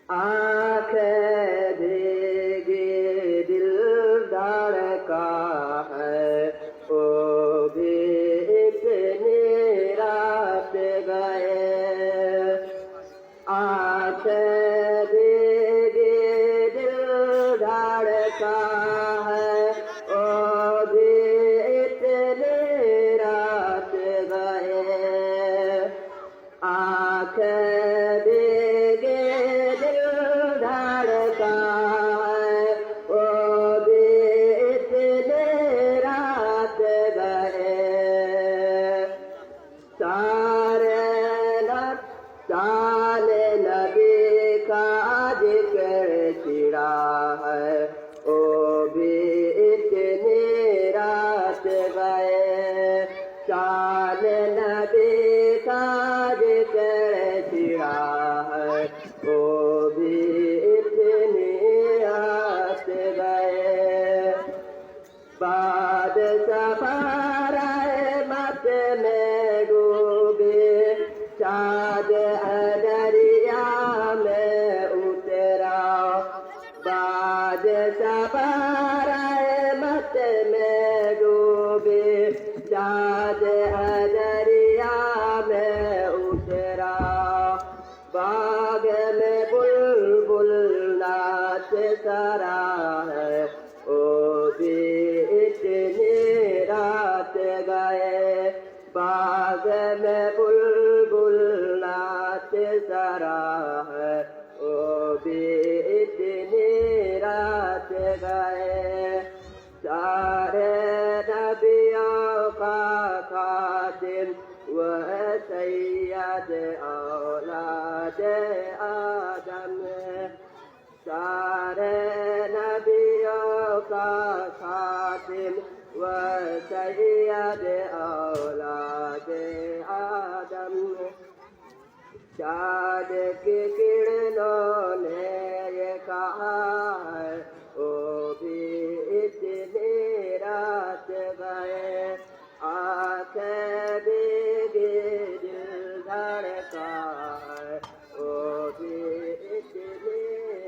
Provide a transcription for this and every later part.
आंखें भीगी दिल धड़का है वो भी इतनी रात गए आंखें भीगी दिल धड़का है वो भी इतनी रात गए आंखें भीगी दिल धड़का है वो भी इतनी रात गए साले नबी का जिक्र छिड़ा है वो भी इतनी रात गए साले नबी का जिक्र छिड़ा है वो भी इतनी रात गए बाद सफर मत में डूबे चाँद दरिया में उतरा बाद सफर मत में डूबे चाँद दरिया में उतरा बाग में बुलबुल नाच सरा है वो भी इतनी रात गए बाग में बुलबुल नाच सरा है वो भी इतनी रात गए सारे नबियों का खातिम वह सैयद औलाद आदम सारे नबियों का खातिम वह सैयद औलाद आदम चाँद की किरणों ने ये कहा है वो भी इतनी रात गए आंखें भीगी दिल धड़का है वो भी इतनी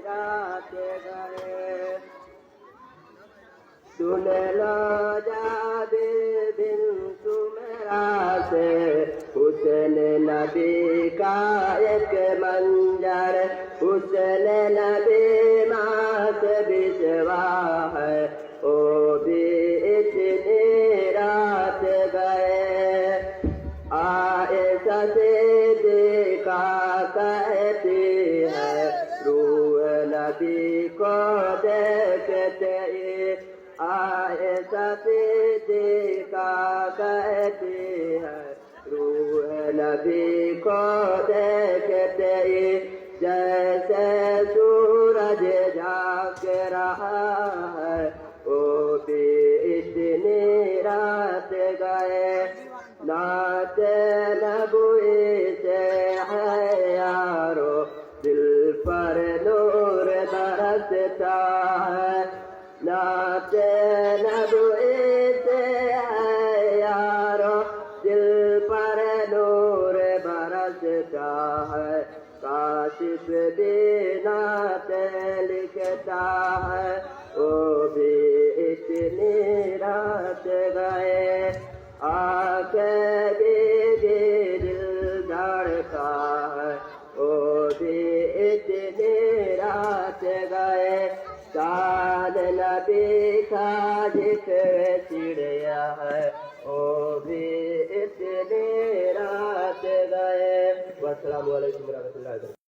रात गए सुन लो जादे बिन सुमरा से हुस्न नबी का एक मंजर हुस्न नबी मात बिछवा है वो भी इतनी रात गए आयशा सिद्दीक़ा कहती है रूह नबी को देखते आयशा सिद्दीक़ा कहती है रूह नबी को देखते जैसे सूरज जाग रहा है वो भी इतनी रात गए नात नबुई से है यारो दिल पर नूर बरसता है नात नबुई से है यारो दिल पर नूर बरसता है काशिफ भी नात लिखता है वो भी इतनी रात गए आंखें भीगी दिल धड़का है वो भी इतनी रात गए चाँद नबी का जिक्र चिड़िया है वो भी इतनी रात गए। अस्सलामु अलैकुम रहमतुल्लाहि।